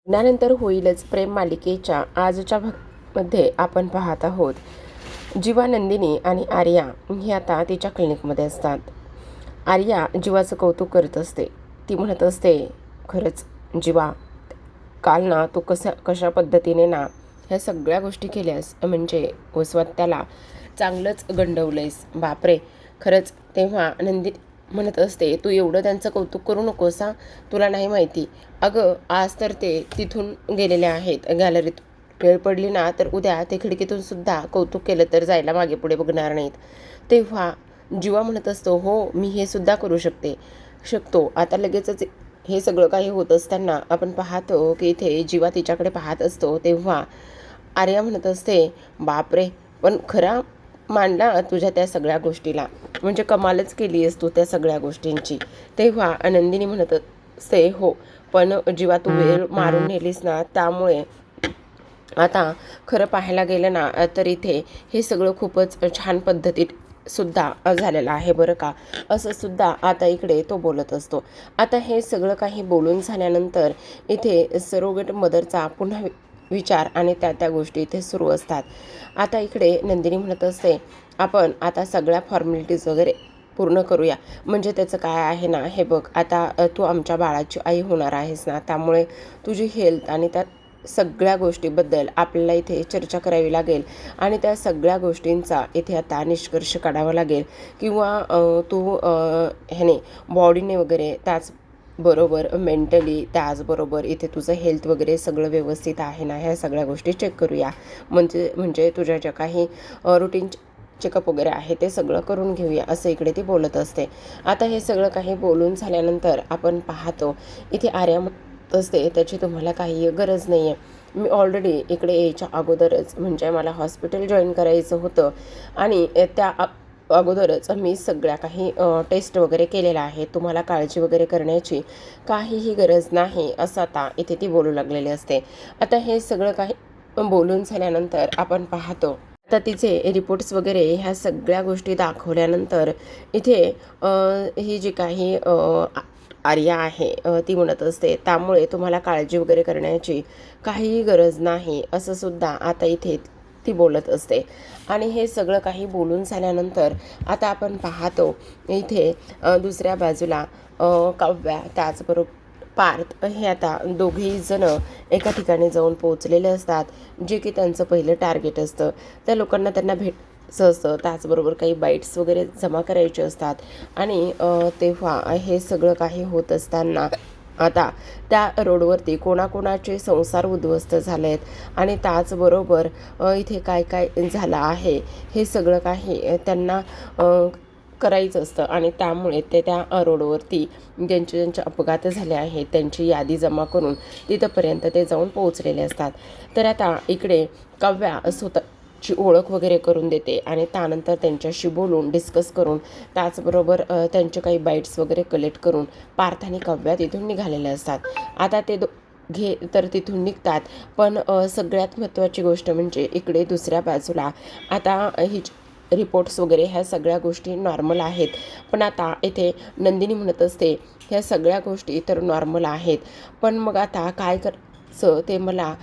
लग्नानंतर होईलच प्रेम मालिकेच्या आजच्या मध्ये आपण पाहत आहोत. जीवा, नंदिनी आणि आर्या ही आता तिच्या क्लिनिकमध्ये असतात. आर्या जीवाचं कौतुक करत असते. ती म्हणत असते, खरंच जीवा, काल ना तू कशा पद्धतीने ना ह्या सगळ्या गोष्टी केल्यास, म्हणजे त्याला चांगलंच गंडवलंयस. बापरे, खरंच. तेव्हा नंदिनी म्हणत असते, तू एवढं त्यांचं कौतुक करू नकोस हा, तुला नाही माहिती. अगं, आज तर ते तिथून गेलेले आहेत गॅलरीत. वेळ पडली ना तर उद्या ते खिडकीतून सुद्धा कौतुक केलं तर जायला मागे पुढे बघणार नाहीत. तेव्हा जीवा म्हणत असतो, हो, मी हे सुद्धा करू शकतो. आता लगेचच हे सगळं काही होत असताना आपण पाहतो की इथे जीवा तिच्याकडे पाहत असतो. तेव्हा आर्या म्हणत असते, बापरे, पण खरा मांडला तुझ्या त्या सगळ्या गोष्टीला, म्हणजे कमालच केली आहेस तू त्या सगळ्या गोष्टींची. तेव्हा नंदिनी म्हणत असते, हो, पण जीवा तू वेळ मारून नेलीस ना, त्यामुळे आता खरं पाहायला गेलं ना तर इथे हे सगळं खूपच छान पद्धतीत सुद्धा झालेलं आहे बरं का, असं सुद्धा आता इकडे तो बोलत असतो. आता हे सगळं काही बोलून झाल्यानंतर इथे सरोगेट मदरचा पुन्हा विचार आणि त्या गोष्टी इथे सुरू असतात. आता इकडे नंदिनी म्हणत असते, आपण आता सगळ्या फॉर्मॅलिटीज वगैरे पूर्ण करूया. म्हणजे त्याचं काय आहे ना, हे बघ, आता तू आमच्या बाळाची आई होणार आहेस ना, त्यामुळे तुझी हेल्थ आणि त्या सगळ्या गोष्टीबद्दल आपल्याला इथे चर्चा करावी लागेल आणि त्या सगळ्या गोष्टींचा इथे आता निष्कर्ष काढावा लागेल. किंवा तू ह्याने बॉडीने वगैरे, त्याचबरोबर मेंटली, त्याचबरोबर इथे तुझं हेल्थ वगैरे सगळं व्यवस्थित आहे ना, ह्या सगळ्या गोष्टी चेक करूया. म्हणजे तुझ्या ज्या काही रुटीन चेकअप वगैरे आहे ते सगळं करून घेऊया, असं इकडे ती बोलत असते. आता हे सगळं काही बोलून झाल्यानंतर आपण पाहतो इथे आर्या असते, त्याची तुम्हाला काही गरज नाही आहे. मी ऑलरेडी इकडे यायच्या अगोदरच, म्हणजे मला हॉस्पिटल जॉईन करायचं होतं आणि त्या अगोदरच मी सगळ्या काही टेस्ट वगैरे केलेल्या आहे. तुम्हाला काळजी वगैरे करण्याची काहीही गरज नाही, असं आता इथे ती बोलू लागलेली असते. आता हे सगळं काही बोलून झाल्यानंतर आपण पाहतो, आता तिचे रिपोर्ट्स वगैरे ह्या सगळ्या गोष्टी दाखवल्यानंतर इथे ही जी काही आर्या आहे ती म्हणत असते, त्यामुळे तुम्हाला काळजी वगैरे करण्याची काहीही गरज नाही, असं सुद्धा आता इथे ती बोलत असते. आणि हे सगळं काही बोलून झाल्यानंतर आता आपण पाहतो इथे दुसऱ्या बाजूला काव्या, त्याचबरोबर पार्थ हे आता दोघेही जण एका ठिकाणी जाऊन पोहोचलेले असतात, जे की त्यांचं पहिलं टार्गेट असतं. त्या लोकांना त्यांना भेटायचं असतं, त्याचबरोबर काही बाईट्स वगैरे जमा करायचे असतात. आणि तेव्हा हे सगळं काही होत असताना आता त्या रोडवरती कोणाकोणाचे संसार उद्ध्वस्त झाले आहेत आणि त्याचबरोबर इथे काय काय झालं आहे हे सगळं काही त्यांना करायचं असतं. आणि त्यामुळे ते त्या रोडवरती ज्यांचे अपघात झाले आहेत त्यांची यादी जमा करून तिथंपर्यंत ते जाऊन पोहोचलेले असतात. तर आता इकडे काव्या स्वतःची ओळख वगैरे करून देते आणि त्यानंतर त्यांच्याशी बोलून डिस्कस करून, त्याचबरोबर त्यांचे काही बाईट्स वगैरे कलेक्ट करून पार्थ आणि काव्या तिथून निघालेले असतात. आता ते तर तिथून निघतात. पण सगळ्यात महत्त्वाची गोष्ट म्हणजे इकडे दुसऱ्या बाजूला आता ही रिपोर्ट्स वगैरे ह्या सगळ्या गोष्टी नॉर्मल आहेत. पण आता इथे नंदिनी म्हणत असते, ह्या सगळ्या गोष्टी तर नॉर्मल आहेत, पण मग आता काय करायचं ते मला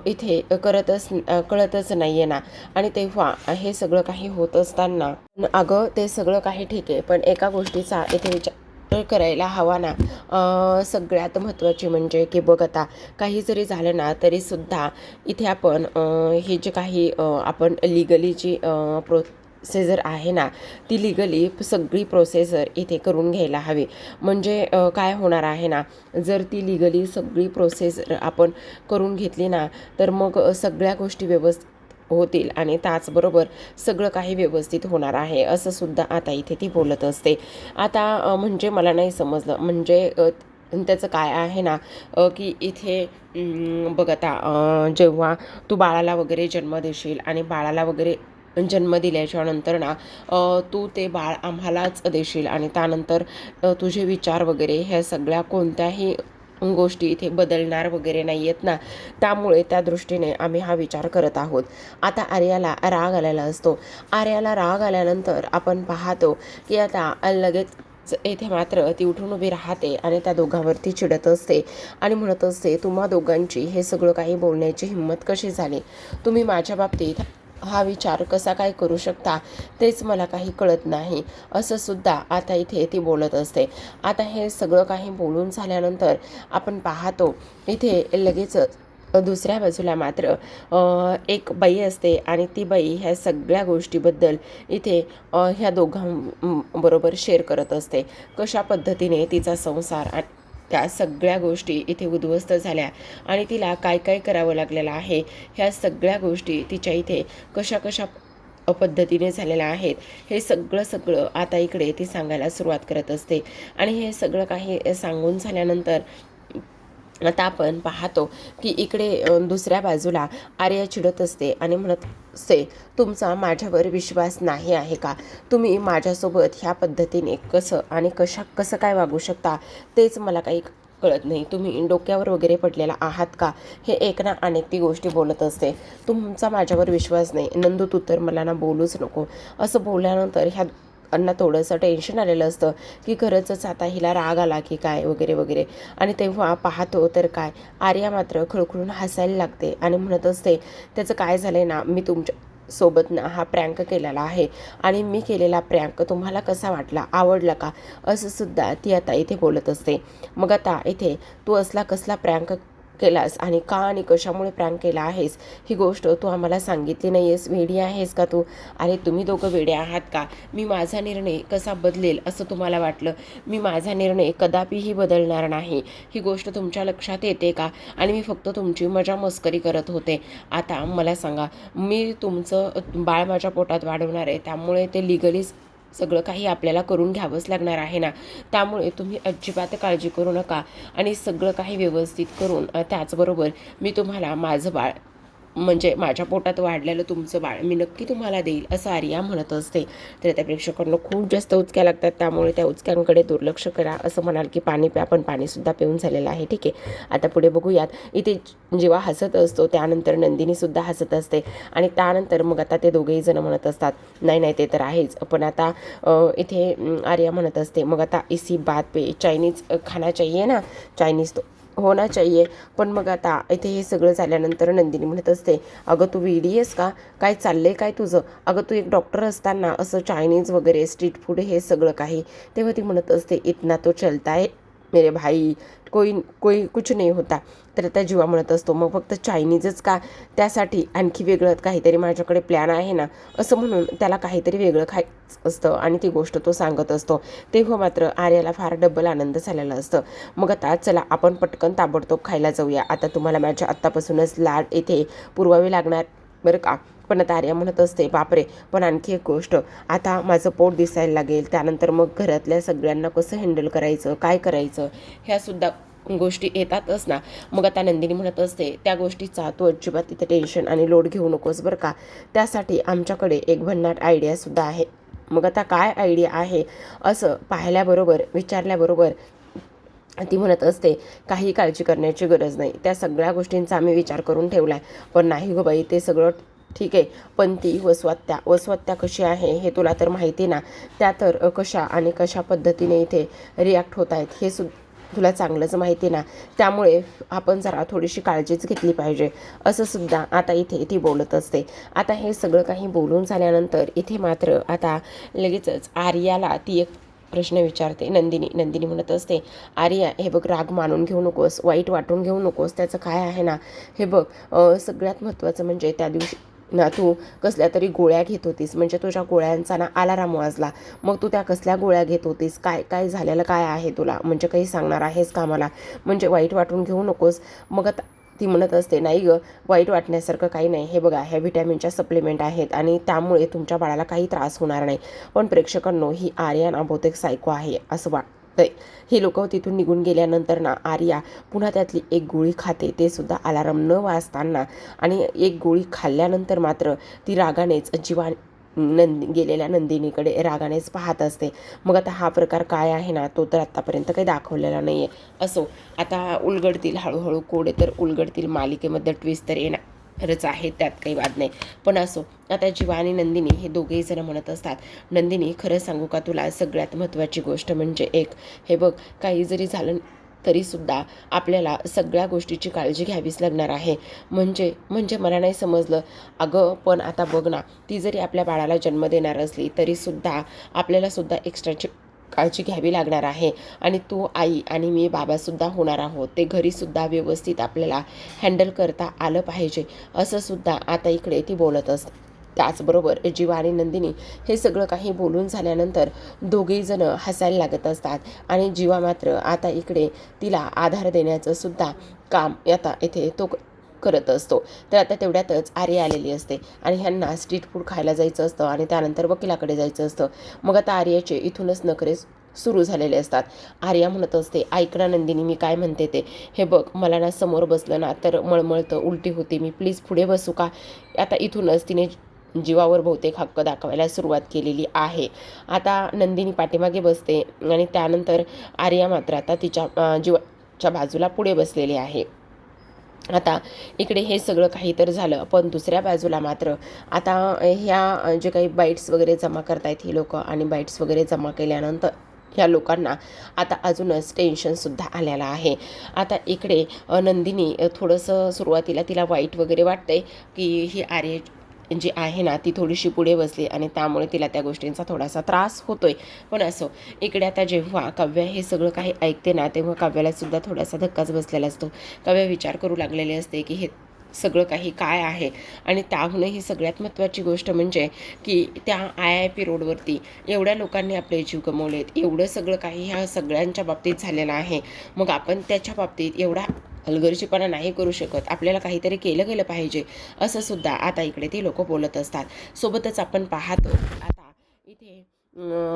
इथे कळतच नाही आहे ना. आणि तेव्हा हे सगळं काही होत असताना, अगं, ते सगळं काही ठीक आहे, पण एका गोष्टीचा इथे विचार करायला हवा ना. सगळ्यात महत्त्वाची म्हणजे की बघ, आता काही जरी झालं ना तरीसुद्धा इथे आपण हे जे काही आपण लिगली जी प्रोसेसर आहे ना, ती लिगली सगळी प्रोसेसर इथे करून घ्यायला हवी. म्हणजे काय होणार आहे ना, जर ती लिगली सगळी प्रोसेसर आपण करून घेतली ना तर मग सगळ्या गोष्टी व्यवस्थित होतील आणि त्याचबरोबर सगळं काही व्यवस्थित होणार आहे, असं सुद्धा आता इथे ती बोलत असते. आता म्हणजे मला नाही समजलं, म्हणजे त्याचं काय आहे ना की इथे बघ, आता जेव्हा तू बाळाला वगैरे जन्म देशील आणि बाळाला वगैरे जन्म दिल्याच्या नंतर ना तू ते बाळ आम्हालाच देशील आणि त्यानंतर तुझे विचार वगैरे ह्या सगळ्या कोणत्याही गोष्टी इथे बदलणार वगैरे नाही आहेत ना, त्यामुळे त्या दृष्टीने आम्ही हा विचार करत आहोत. आता आर्याला राग आलेला असतो. आर्याला राग आल्यानंतर आपण पाहतो की आता लगेच येथे मात्र ती उठून उभी राहते आणि त्या दोघांवरती चिडत असते आणि म्हणत असते, तुम्हा दोघांची हे सगळं काही बोलण्याची हिंमत कशी झाली? तुम्ही माझ्या बाबतीत हा विचार कसा काय करू शकता, तेच मला काही कळत नाही, असं सुद्धा आता इथे ती बोलत असते. आता हे सगळं काही बोलून झाल्यानंतर आपण पाहतो इथे लगेचच दुसऱ्या बाजूला मात्र एक बाई असते आणि ती बाई ह्या सगळ्या गोष्टीबद्दल इथे ह्या दोघांबरोबर शेअर करत असते. कशा पद्धतीने तिचा संसार आणि त्या सगळ्या गोष्टी इथे उद्ध्वस्त झाल्या आणि तिला काय काय करावं लागलेलं आहे, ह्या सगळ्या गोष्टी तिच्या इथे कशा कशा पद्धतीने झालेल्या आहेत, हे सगळं आता इकडे ती सांगायला सुरुवात करत असते. आणि हे सगळं काही सांगून झाल्यानंतर आता आपण पाहतो की इकडे दुसऱ्या बाजूला आर्या चिडत असते आणि म्हणत असते, तुमचा माझ्यावर विश्वास नाही आहे का? तुम्ही माझ्यासोबत ह्या पद्धतीने कसं काय वागू शकता, तेच मला काही कळत नाही. तुम्ही डोक्यावर वगैरे पडलेला आहात का? हे एक ना अनेक ती गोष्टी बोलत असते. तुमचा माझ्यावर विश्वास नाही नंदू, तू तर मला ना बोलूच नको. असं बोलल्यानंतर ह्या अण्णा थोडंसं टेन्शन आलेलं असतं की खरंच आता हिला राग आला की काय वगैरे वगैरे. आणि तेव्हा पाहतो तर काय, आर्या मात्र खळखळून हसायला लागते आणि म्हणत असते, त्याचं काय झालं आहे ना, मी तुमच्या सोबत ना हा प्रँक केलेला आहे आणि मी केलेला प्रँक तुम्हाला कसा वाटला, आवडला का, असं सुद्धा ती आता इथे बोलत असते. मग आता इथे तू असला कसला प्रँक केलास आणि का आणि कशामुळे प्रँक केला आहेस, ही गोष्ट तू आम्हाला सांगितली नाही आहेस, वेडी आहेस का तू? अरे तुम्ही दोघं वेडे आहात का? मी माझा निर्णय कसा बदलेल असं तुम्हाला वाटलं? मी माझा निर्णय कदापिही बदलणार नाही, ही गोष्ट तुमच्या लक्षात येते का? आणि मी फक्त तुमची मजा मस्करी करत होते. आता मला सांगा, मी तुमचं बाळ माझ्या पोटात वाढवणार आहे, त्यामुळे ते लिगली सगळं काही आपल्याला करून घ्यावंच लागणार आहे ना. त्यामुळे तुम्ही अजिबात काळजी करू नका आणि सगळं काही व्यवस्थित करून त्याचबरोबर मी तुम्हाला माझं बाळ, म्हणजे माझ्या पोटात वाढलेलं तुमचं बाळ मी नक्की तुम्हाला देईल, असं आर्या म्हणत असते. तर त्या प्रेक्षकांना खूप जास्त उचक्या लागतात, त्यामुळे त्या उचक्यांकडे दुर्लक्ष करा. असं म्हणाल की पाणी प्या, पण पाणीसुद्धा पिऊन झालेलं आहे. ठीक आहे, आता पुढे बघूयात. इथे जेव्हा हसत असतो त्यानंतर नंदिनीसुद्धा हसत असते आणि त्यानंतर मग आता ते दोघेही जण म्हणत असतात, नाही नाही ते तर आहेच, पण आता इथे आर्या म्हणत असते, मग आता इसी बात पे चायनीज खाना चाहिए ना, चायनीज तो होना चाहिए. पण मग आता इथे हे सगळं झाल्यानंतर नंदिनी म्हणत असते, अगं तू वेडी आहेस का? काय चाललंय काय तुझं? अगं तू एक डॉक्टर असताना असं चायनीज वगैरे स्ट्रीट फूड हे सगळं काही. तेव्हा ती म्हणत असते, इतना तो चलता है मेरे भाई, कोई कोई कुछ नहीं होता. तर त्या जीवा म्हणत असतो, मग फक्त चायनीजच का? त्यासाठी आणखी वेगळं काहीतरी माझ्याकडे प्लॅन आहे ना, असं म्हणून त्याला काहीतरी वेगळं खायचं असतं आणि ती गोष्ट तो सांगत असतो. तेव्हा मात्र आर्याला फार डबल आनंद झालेला असतं. मग आता चला आपण पटकन ताबडतोब खायला जाऊया, आता तुम्हाला माझ्या आत्तापासूनच लाड येथे पुरवावे लागणार बरं का. पण आता आर्या म्हणत असते, बापरे, पण आणखी एक गोष्ट, आता माझं पोट दिसायला लागेल, त्यानंतर मग घरातल्या सगळ्यांना कसं हँडल करायचं, काय करायचं, ह्यासुद्धा गोष्टी येतातच ना. मग आता नंदिनी म्हणत असते, त्या गोष्टीचा तू अजिबात तिथे टेन्शन आणि लोड घेऊ नकोस बरं का. त्यासाठी आमच्याकडे एक भन्नाट आयडियासुद्धा आहे. मग आता काय आयडिया आहे असं पाहिल्याबरोबर विचारल्याबरोबर ती म्हणत असते, काही काळजी करण्याची गरज नाही, त्या सगळ्या गोष्टींचा आम्ही विचार करून ठेवला आहे. पण नाही गं बाई, ते सगळं ठीक आहे, पण ती वसवत्या कशी आहे हे तुला तर माहिती ना, त्या तर कशा आणि कशा पद्धतीने इथे रिॲक्ट होत आहेत हे तुला चांगलंच माहिती ना. त्यामुळे आपण जरा थोडीशी काळजीच घेतली पाहिजे, असं सुद्धा आता इथे ती बोलत असते. आता हे सगळं काही बोलून झाल्यानंतर इथे मात्र आता लगेचच आर्याला ती एक प्रश्न विचारते. नंदिनी म्हणत असते, आर्या हे बघ, राग मानून घेऊ नकोस, वाईट वाटून घेऊ नकोस, त्याचं काय आहे ना, हे बघ, सगळ्यात महत्त्वाचं म्हणजे त्या दिवशी ना तू कसल्या तरी गोळ्या घेत होतीस, म्हणजे तुझ्या गोळ्यांचा ना अलाराम वाजला. मग तू त्या कसल्या गोळ्या घेत होतीस, काय काय झालेलं काय आहे तुला, म्हणजे काही सांगणार आहेस का मला, म्हणजे वाईट वाटून घेऊ नकोस. मग आता ती म्हणत असते, नाही गं, वाईट वाटण्यासारखं काही नाही, हे बघा, ह्या व्हिटॅमिनच्या सप्लिमेंट आहेत आणि त्यामुळे तुमच्या बाळाला काही त्रास होणार नाही. पण प्रेक्षकांनो, ही आर्या ना बहुतेक सायको आहे असं वाटतंय. ही लोक तिथून निघून गेल्यानंतर ना आर्या पुन्हा त्यातली एक गोळी खाते, ते सुद्धा अलाराम न वाजताना. आणि एक गोळी खाल्ल्यानंतर मात्र ती रागानेच गेलेल्या नंदिनीकडे रागानेच पाहत असते. मग आता हा प्रकार काय आहे ना, तो तर आत्तापर्यंत काही दाखवलेला नाही आहे. असो, आता उलगडतील हळूहळू कोडे तर उलगडतील, मालिकेमध्ये ट्विस्ट तर येणार रच आहे, त्यात काही वाद नाही. पण असो, आता जीवा आणि नंदिनी हे दोघेही जण म्हणत असतात, नंदिनी खरं सांगू का तुला, सगळ्यात महत्त्वाची गोष्ट म्हणजे एक, हे बघ, काही जरी झालं तरीसुद्धा आपल्याला सगळ्या गोष्टीची काळजी घ्यावीच लागणार आहे. म्हणजे म्हणजे मला नाही समजलं. अगं पण आता बघ ना, ती जरी आपल्या बाळाला जन्म देणार असली तरीसुद्धा आपल्यालासुद्धा एक्स्ट्राची काळजी घ्यावी लागणार आहे. आणि तू आई आणि मी बाबासुद्धा होणार आहोत. ते घरीसुद्धा व्यवस्थित आपल्याला हँडल करता आलं पाहिजे, असंसुद्धा आता इकडे ती बोलत असते. त्याचबरोबर जीवा आणि नंदिनी हे सगळं काही बोलून झाल्यानंतर दोघेही जण हसायला लागत असतात. आणि जीवा मात्र आता इकडे तिला आधार देण्याचं सुद्धा काम आता इथे तो करत असतो. तर आता तेवढ्यातच आर्या आलेली असते आणि ह्यांना स्ट्रीट फूड खायला जायचं असतं आणि त्यानंतर वकिलाकडे जायचं असतं. मग आता आर्याचे इथूनच नखरे सुरू झालेले असतात. आर्या म्हणत असते, ऐक ना नंदिनी, मी काय म्हणते ते, हे बघ, मला ना समोर बसलं ना तर मळमळतं, उलटी होती, मी प्लीज पुढे बसू का. आता इथूनच तिने जीवावर बहुतेक हक्क दाखवायला सुरुवात केलेली आहे. आता नंदिनी पाठीमागे बसते आणि त्यानंतर आर्या मात्र आता तिच्या जीवाच्या बाजूला पुढे बसलेली आहे. आता इकडे हे सगळं काही तर झालं, पण दुसऱ्या बाजूला मात्र आता ह्या जे काही बाईट्स वगैरे जमा करतायत ही लोकं, आणि बाईट्स वगैरे जमा केल्यानंतर ह्या लोकांना आता अजूनच टेन्शनसुद्धा आलेलं आहे. आता इकडे नंदिनी थोडंसं सुरुवातीला तिला वाईट वगैरे वाटतंय की ही आर्य जी आहे ना ती थोडीशी पुढे बसली आणि त्यामुळे तिला त्या गोष्टींचा थोडासा त्रास होतोय. पण असो, इकडे आता जेव्हा काव्या हे सगळं काही ऐकते ना तेव्हा काव्यालासुद्धा थोडासा धक्काच बसलेला असतो. काव्या विचार करू लागलेले असते की हे सगळं काही काय आहे. आणि त्याहूनही सगळ्यात महत्त्वाची गोष्ट म्हणजे की त्या IIP रोडवरती एवढ्या लोकांनी आपले जीव गमावलेत, एवढं सगळं काही ह्या सगळ्यांच्या बाबतीत झालेलं आहे. मग आपण त्याच्या बाबतीत एवढा हलगर्जीपणा नाही करू शकत, आपल्याला काहीतरी केलं गेलं पाहिजे, असं सुद्धा आता इकडे ते लोक बोलत असतात. सोबतच आपण पाहतो आता इथे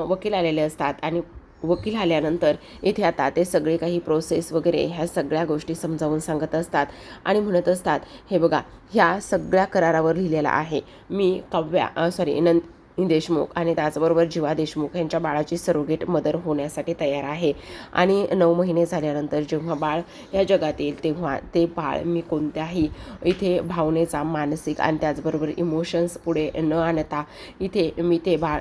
वकील आलेले असतात आणि वकील आल्यानंतर इथे आता ते सगळे काही प्रोसेस वगैरे ह्या सगळ्या गोष्टी समजावून सांगत असतात आणि म्हणत असतात, हे बघा, ह्या सगळ्या करारावर लिहिलेला आहे, मी काव्या देशमुख आणि त्याचबरोबर जीवा देशमुख यांच्या बाळाची सरोगेट मदर होण्यासाठी तयार आहे. आणि 9 महिने झाल्यानंतर जेव्हा बाळ या जगात येईल तेव्हा ते बाळ मी कोणत्याही इथे भावनेचा, मानसिक आणि त्याचबरोबर इमोशन्स पुढे न आणता इथे मी ते बाळ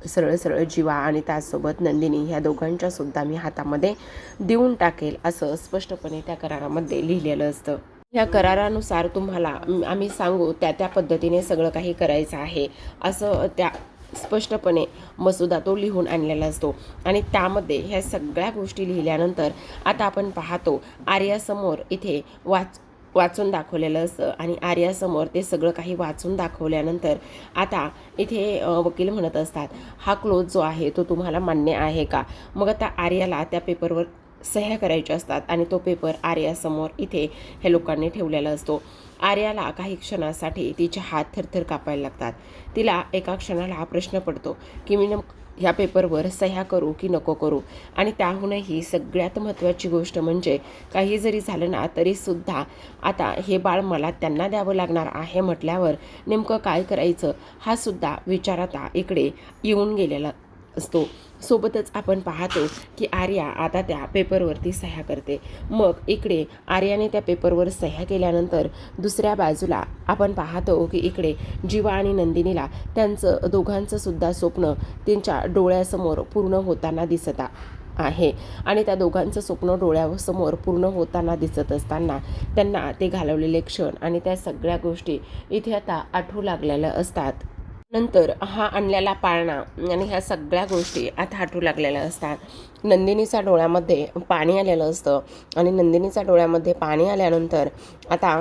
सरळ सरळ जीवा आणि त्याचसोबत नंदिनी ह्या दोघांच्यासुद्धा मी हातामध्ये देऊन टाकेल, असं स्पष्टपणे त्या करारामध्ये लिहिलेलं असतं. या करारानुसार तुम्हाला आम्ही सांगू त्या पद्धतीने सगळं काही करायचं आहे, असं त्या स्पष्टपणे मसुदा तो लिहून आणलेला असतो. आणि त्यामध्ये ह्या सगळ्या गोष्टी लिहिल्यानंतर आता आपण पाहतो आर्यासमोर इथे वाचून दाखवलेलं असतं. आणि आर्यासमोर ते सगळं काही वाचून दाखवल्यानंतर आता इथे वकील म्हणत असतात, हा क्लोज जो आहे तो तुम्हाला मान्य आहे का. मग आता आर्याला त्या पेपरवर सह्या करायच्या असतात आणि तो पेपर आर्यासमोर इथे हे लोकांनी ठेवलेला असतो. आर्याला काही क्षणासाठी तिचे हात थरथर कापायला लागतात. तिला एका क्षणाला हा प्रश्न पडतो की मी ह्या पेपरवर सह्या करू की नको करू. आणि त्याहूनही सगळ्यात महत्त्वाची गोष्ट म्हणजे काही जरी झालं ना तरीसुद्धा आता हे बाळ मला त्यांना द्यावं लागणार आहे म्हटल्यावर नेमकं काय करायचं हा सुद्धा विचार आता इकडे येऊन गेलेला असतो. सोबतच आपण पाहतो की आर्या आता त्या पेपरवरती सह्या करते. मग इकडे आर्याने त्या पेपरवर सह्या केल्यानंतर दुसऱ्या बाजूला आपण पाहतो की इकडे जीवा आणि नंदिनीला त्यांचं दोघांचं सुद्धा स्वप्न त्यांच्या डोळ्यासमोर पूर्ण होताना दिसत आहे. आणि त्या दोघांचं स्वप्न डोळ्यासमोर पूर्ण होताना दिसत असताना त्यांना ते घालवलेले क्षण आणि त्या सगळ्या गोष्टी इथे आता आठवू लागलेल्या असतात. नंतर हा आणलेला पाळणा आणि ह्या सगळ्या गोष्टी आता आठवू लागलेल्या असतात. नंदिनीच्या डोळ्यामध्ये पाणी आलेलं असतं आणि नंदिनीच्या डोळ्यामध्ये पाणी आल्यानंतर आता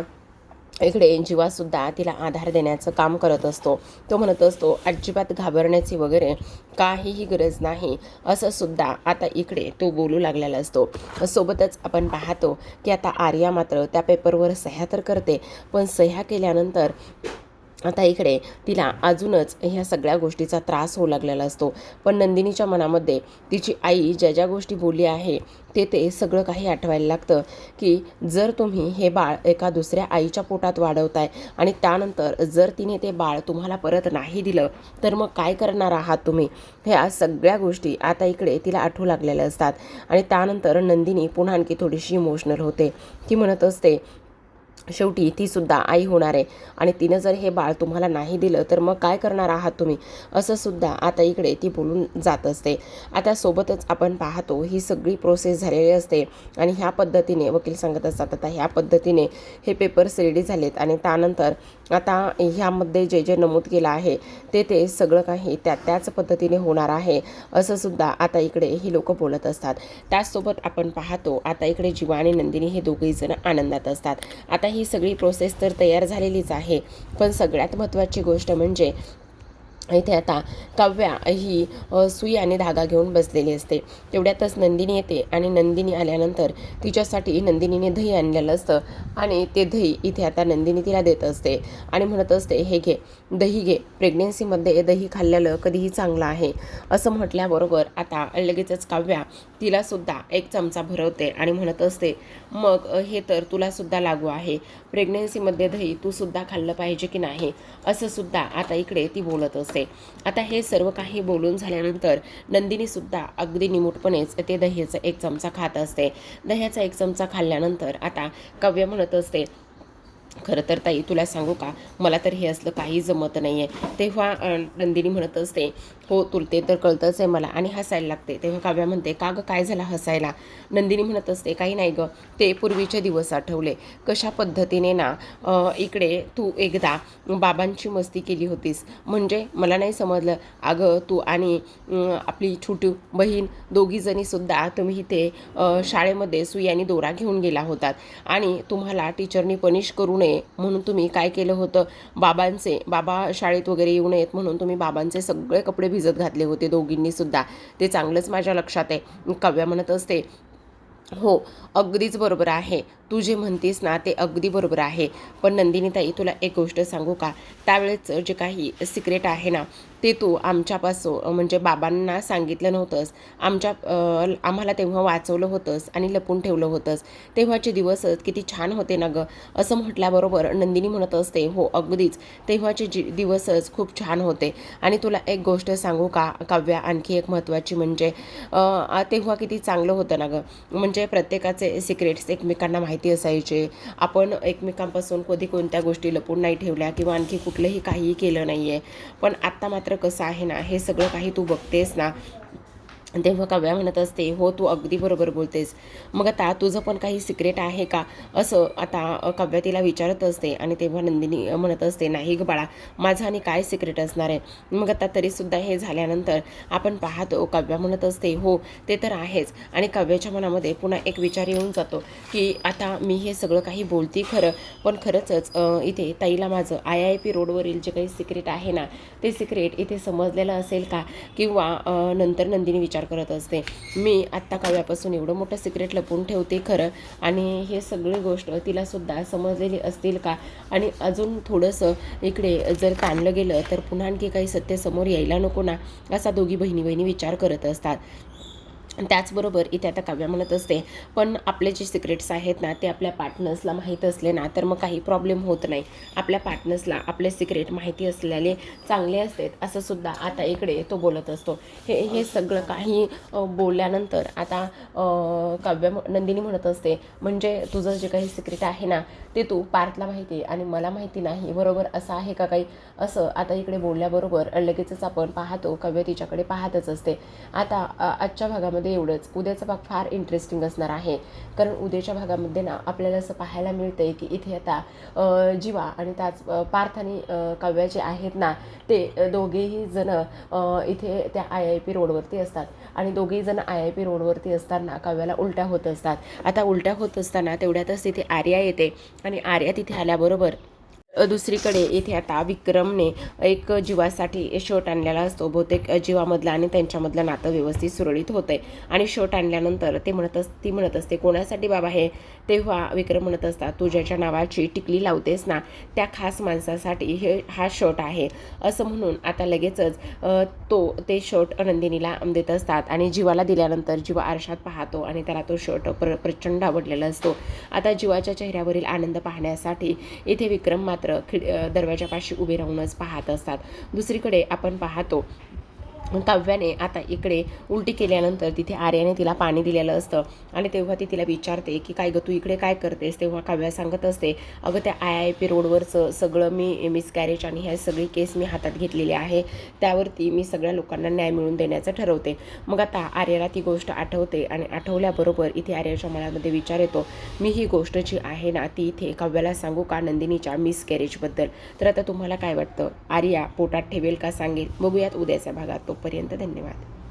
इकडे जीवासुद्धा तिला आधार देण्याचं काम करत असतो. तो म्हणत असतो, अजिबात घाबरण्याची वगैरे काहीही गरज नाही, असं सुद्धा आता इकडे तो बोलू लागलेला असतो. सोबतच आपण पाहतो की आता आर्या मात्र त्या पेपरवर सह्या तर करते, पण सह्या केल्यानंतर आता इकडे तिला अजूनच ह्या सगळ्या गोष्टीचा त्रास होऊ लागलेला असतो. पण नंदिनीच्या मनामध्ये तिची आई ज्या ज्या गोष्टी बोलली आहे ते सगळं काही आठवायला लागतं की जर तुम्ही हे बाळ एका दुसऱ्या आईच्या पोटात वाढवताय आणि त्यानंतर जर तिने ते बाळ तुम्हाला परत नाही दिलं तर मग काय करणार आहात तुम्ही. ह्या सगळ्या गोष्टी आता इकडे तिला आठवू लागलेल्या असतात. आणि त्यानंतर नंदिनी पुन्हा आणखी थोडीशी इमोशनल होते. ती म्हणत असते, शेवटी ती सुद्धा आई होणार आहे आणि तिनं जर हे बाळ तुम्हाला नाही दिलं तर मग काय करणार आहात तुम्ही, असं सुद्धा आता इकडे ती बोलून जात असते. आता सोबतच आपण पाहतो ही सगळी प्रोसेस झालेली असते आणि ह्या पद्धतीने वकील सांगत असतात आता ह्या पद्धतीने हे पेपर्स रेडी झालेत आणि त्यानंतर आता ह्यामध्ये जे जे नमूद केलं आहे ते सगळं काही त्याच पद्धतीने होणार आहे, असं सुद्धा आता इकडे ही लोक बोलत असतात. त्याचसोबत आपण पाहतो आता इकडे जीवा आणि नंदिनी हे दोघेही जण आनंदात असतात. आता ही सगळी प्रोसेस तर तयार झालेलीच आहे, पण सगळ्यात महत्त्वाची गोष्ट म्हणजे इथे आता काव्या ही सुई आणि धागा घेऊन बसलेली असते. तेवढ्यातच नंदिनी येते आणि नंदिनी आल्यानंतर तिच्यासाठी नंदिनीने दही आणलेलं असतं आणि ते दही इथे आता नंदिनी तिला देत असते आणि म्हणत असते हे घे दही घे, प्रेग्नेन्सीमध्ये दही खाल्लेलं कधीही चांगलं आहे, असं म्हटल्याबरोबर आता लगेचच काव्या तिलासुद्धा एक चमचा भरवते आणि म्हणत असते मग हे तर तुलासुद्धा लागू आहे, प्रेग्नेन्सीमध्ये दही तूसुद्धा खाल्लं पाहिजे की नाही, असं सुद्धा आता इकडे ती बोलत असते. आता हे सर्व काही बोलून झाल्यानंतर नंदिनी सुद्धा अगदी निमूटपणेच ते दह्याचा एक चमचा खात असते. दह्याचा एक चमचा खाल्ल्यानंतर आता काव्य म्हणत असते खरं तर ताई तुला सांगू का, मला तर हे असलं काही जमत नाही आहे. तेव्हा नंदिनी म्हणत असते हो तुला ते तर कळतंच आहे मला, आणि हसायला लागते. तेव्हा काव्या म्हणते का गं काय झालं हसायला. नंदिनी म्हणत असते काही नाही गं, ते पूर्वीचे दिवस आठवले, कशा पद्धतीने ना इकडे तू एकदा बाबांची मस्ती केली होतीस, म्हणजे मला नाही समजलं. अगं तू आणि आपली छोटी बहीण दोघीजणीसुद्धा तुम्ही इथे शाळेमध्ये सुई आणि दोरा घेऊन गेला होतात आणि तुम्हाला टीचरनी पनिश करू नये म्हणून तुम्ही काय केलं होतं, बाबा शाळेत वगैरे येऊ नयेत म्हणून तुम्ही बाबांचे सगळे कपडे भिजत घातले होते दोघींनी सुद्धा, ते चांगलंच माझ्या लक्षात आहे. काव्या म्हणत असते हो अगदीच बरोबर आहे, तू जे म्हणतेस ना ते अगदी बरोबर आहे, पण नंदिनी ताई तुला एक गोष्ट सांगू का, त्यावेळेचं जे काही सिक्रेट आहे ना ते तू आमच्यापासून म्हणजे बाबांना सांगितलं नव्हतंस, आम्हाला तेव्हा वाचवलं होतंस आणि लपून ठेवलं होतंस, तेव्हाचे दिवसच किती छान होते ना गं, असं म्हटल्याबरोबर नंदिनी म्हणत असते हो अगदीच तेव्हाचे दिवसच खूप छान होते. आणि तुला एक गोष्ट सांगू का काव्या, आणखी एक महत्त्वाची म्हणजे तेव्हा किती चांगलं होतं ना गं, म्हणजे प्रत्येकाचे सिक्रेट्स एकमेकांना माहिती असायचे, आपण एकमेकांपासून कधी कोणत्या गोष्टी लपून नाही ठेवल्या किंवा आणखी कुठलंही काहीही केलं नाही आहे. पण आत्ता मात्र कसं आहे ना, हे सगळं काही तू बघतेस ना. तेव्हा काव्या म्हणत असते हो तू अगदी बरोबर बोलतेस, मग आता तुझं पण काही सिक्रेट आहे का, असं आता काव्या तिला विचारत असते. आणि तेव्हा नंदिनी म्हणत असते नाही ग बाळा, माझं आणि काय सिक्रेट असणार आहे. मग आता तरीसुद्धा हे झाल्यानंतर आपण पाहतो काव्या म्हणत असते हो ते तर आहेच. आणि काव्याच्या मनामध्ये पुन्हा एक विचार येऊन जातो की आता मी हे सगळं काही बोलते खरं, पण खरंच इथे ताईला माझं IIP रोडवरील जे काही सिक्रेट आहे ना ते सिक्रेट इथे समजलेलं असेल का, किंवा नंतर नंदिनी विचार करत असते मी आत्ता काव्यापासून एवढं मोठं सिक्रेट लपून ठेवते खरं, आणि हे सगळी गोष्ट तिलासुद्धा समजलेली असतील का, आणि अजून थोडंसं इकडे जर ताणलं गेलं तर पुन्हा आणखी काही सत्य समोर यायला नको ना, असा दोघी बहिणी विचार करत असतात. त्याचबरोबर इथे आता काव्या म्हणत असते पण आपले जे सिक्रेट्स आहेत ना ते आपल्या पार्टनर्सला माहीत असले ना तर मग काही प्रॉब्लेम होत नाही, आपल्या पार्टनर्सला आपले सिक्रेट माहिती असलेले चांगले असते, असं सुद्धा आता इकडे तो बोलत असतो. हे सगळं काही बोलल्यानंतर आता काव्या नंदिनी म्हणत असते म्हणजे तुझं जे काही सिक्रेट आहे ना ते तू पार्थला माहिती आणि मला माहिती नाही, बरोबर असं आहे का काही, असं आता इकडे बोलल्याबरोबर लगेचच आपण पाहतो काव्य तिच्याकडे पाहतच असते. आता आजच्या भागामध्ये एवढंच, उद्याचा भाग फार इंटरेस्टिंग असणार आहे, कारण उद्याच्या भागामध्ये ना आपल्याला असं पाहायला मिळतंय की इथे आता जीवा आणि त्याच पार्थ आणि काव्या जे आहेत ना ते दोघेही जण इथे त्या IIP रोडवरती असतात आणि दोघेही जण IIP रोडवरती असताना काव्याला उलट्या होत असतात. आता उलट्या होत असताना तेवढ्यातच तिथे आर्या येते आणि आर्या तिथे आल्याबरोबर दुसरीकडे इथे आता विक्रमने एक जीवासाठी शर्ट आणलेला असतो, बहुतेक जीवामधलं आणि त्यांच्यामधलं नातं व्यवस्थित सुरळीत होतंय. आणि शर्ट आणल्यानंतर ती म्हणत असते कोणासाठी बाबा हे, तेव्हा विक्रम म्हणत असतात तू ज्याच्या नावाची टिकली लावतेस ना त्या खास माणसासाठी हा शर्ट आहे, असं म्हणून आता लगेचच ते शर्ट नंदिनीला देत असतात. आणि जीवाला दिल्यानंतर जीवा आरशात पाहतो आणि त्याला तो शर्ट प्रचंड आवडलेला असतो. आता जीवाच्या चेहऱ्यावरील आनंद पाहण्यासाठी इथे विक्रम मात्र दरवाजापाशी उभे राहूनच पाहत असतात. दुसरीकडे आपण पाहतो काव्याने आता इकडे उलटी केल्यानंतर तिथे आर्याने तिला पाणी दिलेलं असतं आणि तेव्हा ती तिला विचारते की काय गं तू इकडे काय करतेस. तेव्हा काव्या सांगत असते अगं त्या IIP रोडवरचं सगळं मी मिसकॅरेज आणि ह्या सगळी केस मी हातात घेतलेली आहे, त्यावरती मी सगळ्या लोकांना न्याय मिळवून देण्याचं ठरवते. मग आता आर्याला ती गोष्ट आठवते आणि आठवल्याबरोबर इथे आर्याच्या मनामध्ये विचार येतो मी ही गोष्ट जी आहे ना ती इथे काव्याला सांगू का नंदिनीच्या मिसकॅरेजबद्दल. तर आता तुम्हाला काय वाटतं, आर्या पोटात ठेवेल का सांगेल, बघूयात उद्याच्या भागात. तोपर्यंत धन्यवाद.